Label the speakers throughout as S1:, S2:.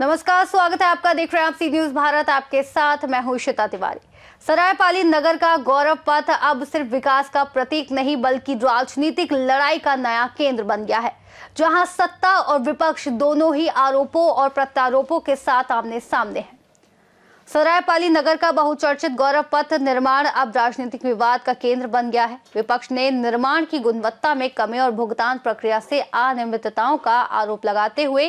S1: नमस्कार, स्वागत है आपका। देख रहे हैं आप सी न्यूज भारत, आपके साथ मैं हूं श्वेता तिवारी। सरायपाली नगर का गौरव पथ अब सिर्फ विकास का प्रतीक नहीं बल्कि राजनीतिक लड़ाई का नया केंद्र बन गया है, जहां सत्ता और विपक्ष दोनों ही आरोपों और प्रत्यारोपों के साथ आमने सामने हैं। सरायपाली नगर का बहुचर्चित गौरव पथ निर्माण अब राजनीतिक विवाद का केंद्र बन गया है। विपक्ष ने निर्माण की गुणवत्ता में कमी और भुगतान प्रक्रिया से अनियमितताओं का आरोप लगाते हुए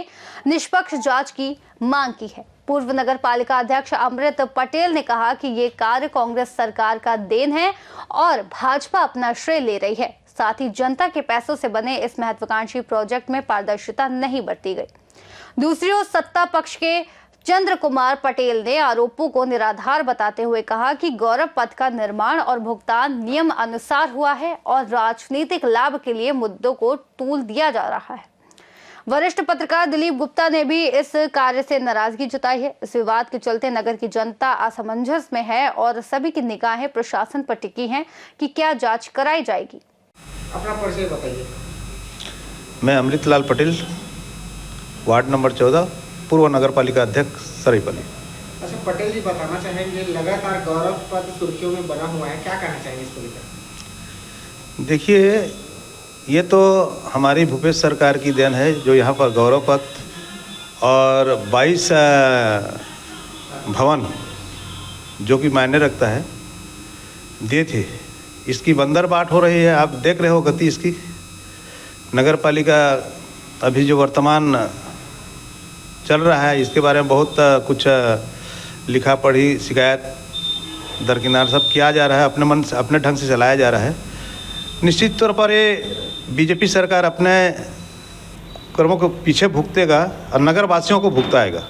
S1: निष्पक्ष जांच की मांग की है। पूर्व नगर पालिका अध्यक्ष अमृत पटेल ने कहा कि ये कार्य कांग्रेस सरकार का देन है और भाजपा अपना श्रेय ले रही है। साथ ही जनता के पैसों से बने इस महत्वाकांक्षी प्रोजेक्ट में पारदर्शिता नहीं बरती गई। दूसरी ओर सत्ता पक्ष के चंद्र कुमार पटेल ने आरोपों को निराधार बताते हुए कहा कि गौरव पथ का निर्माण और भुगतान नियम अनुसार हुआ है और राजनीतिक लाभ के लिए मुद्दों को तूल दिया जा रहा है। वरिष्ठ पत्रकार दिलीप गुप्ता ने भी इस कार्य से नाराजगी जताई है। इस विवाद के चलते नगर की जनता असमंजस में है और सभी की निगाहें प्रशासन पर टिकी हैं कि क्या जांच कराई जाएगी।
S2: अपना परिचय बताइए।
S3: मैं अमृतलाल पटेल, वार्ड नंबर 14, पूर्व नगर पालिका अध्यक्ष सरायपाली।
S2: अच्छा पटेल जी, बताना चाहेंगे लगातार गौरव पथ सुर्खियों में बना हुआ है, क्या कहना चाहेंगे इसको लेकर?
S3: देखिए, ये तो हमारी भूपेश सरकार की देन है जो यहाँ पर गौरव पथ और 22 भवन जो कि मायने रखता है दिए थे। इसकी बंदर बाट हो रही है, आप देख रहे हो गति इसकी। नगर पालिका अभी जो वर्तमान चल रहा है इसके बारे में बहुत कुछ लिखा पढ़ी, शिकायत दरकिनार सब किया जा रहा है, अपने मन से अपने ढंग से चलाया जा रहा है। निश्चित तौर पर ये बीजेपी सरकार अपने कर्मों को पीछे भुगतेगा और नगर वासियों को भुगताएगा।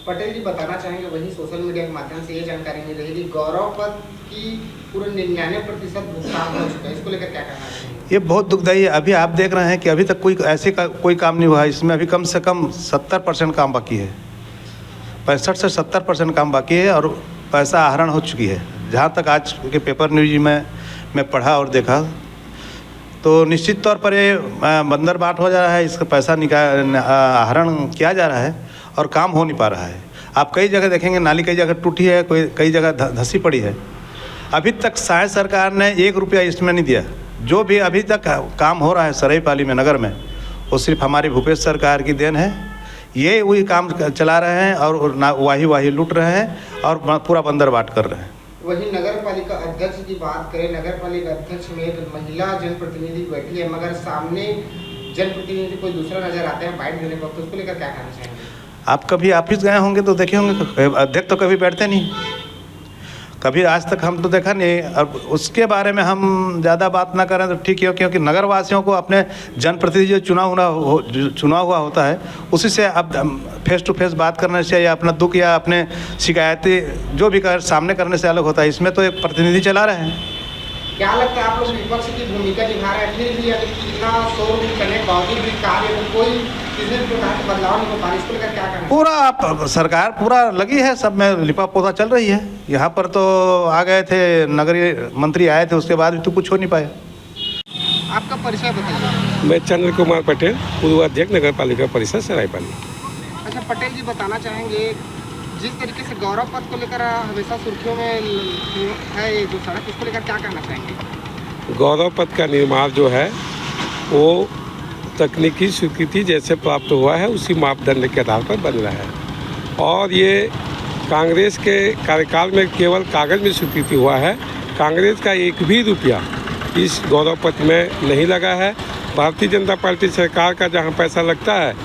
S2: पटेल जी, बताना चाहेंगे वहीं सोशल मीडिया के माध्यम से ये जानकारी मिल रही है कि गौरव पथ की पूरे 99% भुगतान हो चुका है, इसको लेकर क्या कहना चाहिए?
S3: ये बहुत दुखदायी है। अभी आप देख रहे हैं कि अभी तक कोई काम नहीं हुआ है। इसमें अभी कम से कम 70% काम बाकी है, 65 से 70% काम बाकी है और पैसा आहरण हो चुकी है। जहाँ तक आज के पेपर न्यूज में मैं पढ़ा और देखा तो निश्चित तौर पर ये बंदर बाट हो जा रहा है। इसका पैसा आहरण किया जा रहा है और काम हो नहीं पा रहा है। आप कई जगह देखेंगे नाली कई जगह टूटी है, कई जगह धंसी पड़ी है। अभी तक शायद सरकार ने 1 रुपया इसमें नहीं दिया। जो भी अभी तक काम हो रहा है सरायपाली में नगर में, वो सिर्फ हमारी भूपेश सरकार की देन है। ये वही काम चला रहे हैं और वाही लूट रहे हैं और पूरा बंदर बाट कर रहे हैं।
S2: वहीं नगर पालिका अध्यक्ष की बात करें, नगर पालिका अध्यक्ष में एक महिला जनप्रतिनिधि बैठी है, मगर सामने जनप्रतिनिधि कोई दूसरा नजर आता है बाइट देने वक्त, उसको लेकर क्या कहना चाहेंगे? आप
S3: कभी ऑफिस गए होंगे तो देखे होंगे, अध्यक्ष तो कभी बैठते नहीं, कभी आज तक हम तो देखा नहीं। अब उसके बारे में हम ज़्यादा बात ना करें तो ठीक है, क्योंकि नगर वासियों को अपने जनप्रतिनिधि जो चुना हुआ होता है उसी से अब फेस टू फेस बात करने से या अपना दुख या अपने शिकायतें जो भी सामने करने से अलग होता है। इसमें तो एक प्रतिनिधि चला रहे हैं।
S2: क्या लगता है आप लोग विपक्ष की भूमिका निभा रहे हैं, फिर भी इतना शोर करने के बावजूद भी कार्य में कोई किसी प्रकार के बदलाव नहीं हो पा रहा, इसको लेकर क्या कहना?
S3: पूरा सरकार पूरा लगी है, सब में लिपा पोता चल रही है। यहाँ पर तो आ गए थे नगरीय मंत्री आए थे, उसके बाद भी तो कुछ हो नहीं पाया।
S2: आपका परिचय बताइए।
S4: मैं चंद्र कुमार पटेल, पूर्व अध्यक्ष नगर पालिका परिषद सरायपाली।
S2: अच्छा पटेल जी, बताना चाहेंगे जिस तरीके से गौरव पथ को लेकर हमेशा सुर्खियों में है ये जो सड़क, इसको लेकर क्या कहना चाहेंगे?
S4: गौरव पथ का निर्माण जो है वो तकनीकी स्वीकृति जैसे प्राप्त हुआ है उसी मापदंड के आधार पर बन रहा है और ये कांग्रेस के कार्यकाल में केवल कागज़ में स्वीकृति हुआ है। कांग्रेस का 1 भी रुपया इस गौरव पथ में नहीं लगा है। भारतीय जनता पार्टी सरकार का जहाँ पैसा लगता है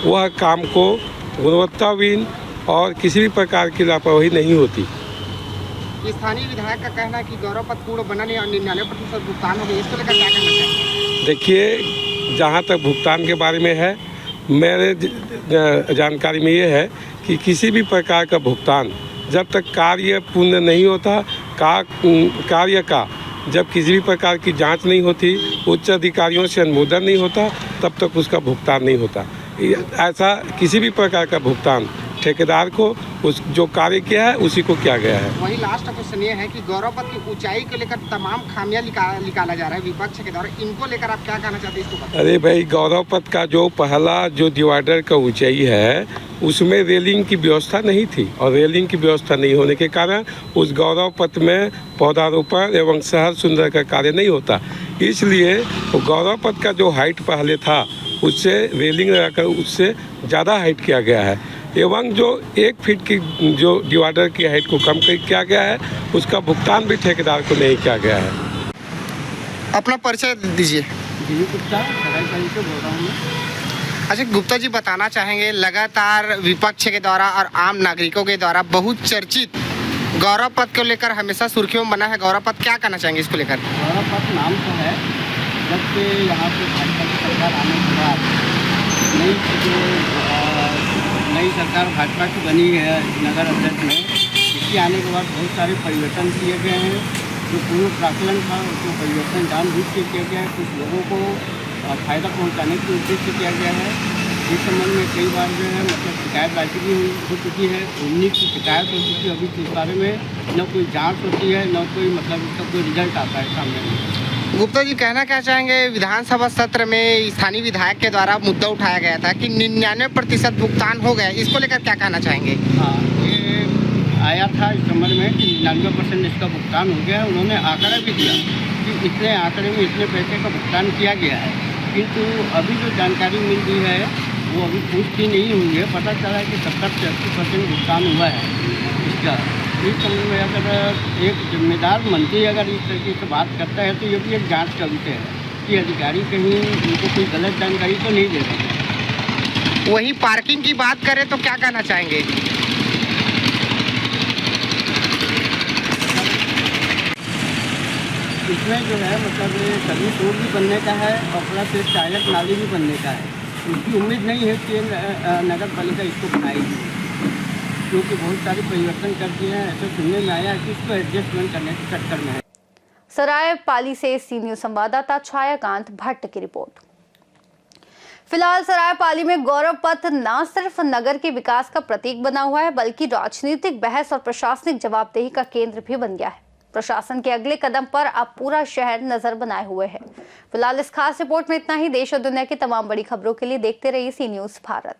S4: वह काम को गुणवत्ताहीन और किसी भी प्रकार की लापरवाही नहीं होती।
S2: स्थानीय विधायक का कहना है कि गौरव पथ पूर्ण बना नहीं और 99% भुगतान हो गया, इसको लेकर क्या कहना चाहिए?
S4: देखिए, जहाँ तक भुगतान के बारे में है, मेरे जानकारी में ये है कि किसी भी प्रकार का भुगतान जब तक कार्य पूर्ण नहीं होता, कार्य का जब किसी भी प्रकार की जांच नहीं होती, उच्च अधिकारियों से अनुमोदन नहीं होता, तब तक उसका भुगतान नहीं होता। ऐसा किसी भी प्रकार का भुगतान ठेकेदार को उस जो कार्य किया है उसी को किया गया है।
S2: वही लास्ट क्वेश्चन ये है कि गौरव पथ की ऊंचाई को लेकर तमाम खामियां निकाला जा रहा है विपक्ष के द्वारा, इनको लेकर आप क्या कहना चाहते हैं, इसको बताइए।
S4: अरे भाई, गौरव पथ का जो पहला जो डिवाइडर का ऊंचाई है उसमें रेलिंग की व्यवस्था नहीं थी और रेलिंग की व्यवस्था नहीं होने के कारण उस गौरव पथ में पौधारोपण एवं शहर सुंदर का कार्य नहीं होता। इसलिए वो गौरव पथ का जो हाइट पहले था उससे रेलिंग लगाकर उससे ज़्यादा हाइट किया गया है एवं जो 1 फीट की जो डिवाइडर की हाइट को कम किया गया है उसका भुगतान भी ठेकेदार को नहीं किया गया है।
S2: अपना परिचय दीजिए।
S5: जी गुप्ता सरायपाली से बोल रहा हूँ मैं।
S2: अच्छा गुप्ता जी, बताना चाहेंगे लगातार विपक्ष के द्वारा और आम नागरिकों के द्वारा बहुत चर्चित गौरव पथ को लेकर हमेशा सुर्खियों में बना है गौरव पथ, क्या कहना चाहेंगे इसको लेकर?
S5: गौरव पथ नाम तो है, जब से यहाँ पे भाजपा की सरकार आने के बाद नई सरकार भाजपा की बनी है नगर अध्यक्ष में, इसके आने के बाद बहुत सारे परिवर्तन किए गए हैं। जो पूर्व प्राकलन था उसको परिवर्तन जानबूझ के किया गया है, कुछ लोगों को फ़ायदा पहुँचाने के उद्देश्य से किया गया है। इस संबंध में कई बार जो है शिकायतबाजी भी हो चुकी है, 19 की शिकायत हो चुकी है। अभी इस बारे में न कोई जांच होती है न कोई इसका कोई रिजल्ट आता है सामने।
S2: गुप्ता जी, कहना क्या चाहेंगे, विधानसभा सत्र में स्थानीय विधायक के द्वारा मुद्दा उठाया गया था कि 99% भुगतान हो गया, इसको लेकर क्या कहना चाहेंगे?
S5: हाँ, ये आया था इस संबंध में कि 99% इसका भुगतान हो गया है। उन्होंने आंकड़ा भी दिया कि इतने आंकड़े में इतने पैसे का भुगतान किया गया है, किंतु अभी जो जानकारी मिल रही है वो अभी पुष्टि नहीं हुई है। पता चला है कि 70 से 80% भुगतान हुआ है इसका। इस संबंध में अगर एक जिम्मेदार मंत्री अगर इस तरीके से बात करता है तो ये भी एक जांच का विषय है कि अधिकारी कहीं उनको कोई गलत जानकारी तो नहीं दे रहे हैं।
S2: वही पार्किंग की बात करें तो क्या कहना चाहेंगे?
S5: इसमें जो है सर्विस रोड भी बनने का है और प्लस एक टायलेट नाली भी बनने का है। उसकी उम्मीद नहीं है कि नगर पालिका इसको बनाएगी, क्योंकि बहुत सारे परिवर्तन कर दिए हैं। ऐसा सुनने में आया है कि इसको एडजस्टमेंट करने के चक्कर में है।
S1: सरायपाली से सी न्यूज संवाददाता छायाकांत भट्ट की रिपोर्ट। फिलहाल सरायपाली में गौरव पथ न सिर्फ नगर के विकास का प्रतीक बना हुआ है, बल्कि राजनीतिक बहस और प्रशासनिक जवाबदेही का केंद्र भी बन गया है। प्रशासन के अगले कदम पर अब पूरा शहर नजर बनाए हुए है। फिलहाल इस खास रिपोर्ट में इतना ही। देश और दुनिया की तमाम बड़ी खबरों के लिए देखते रहिए सी न्यूज भारत।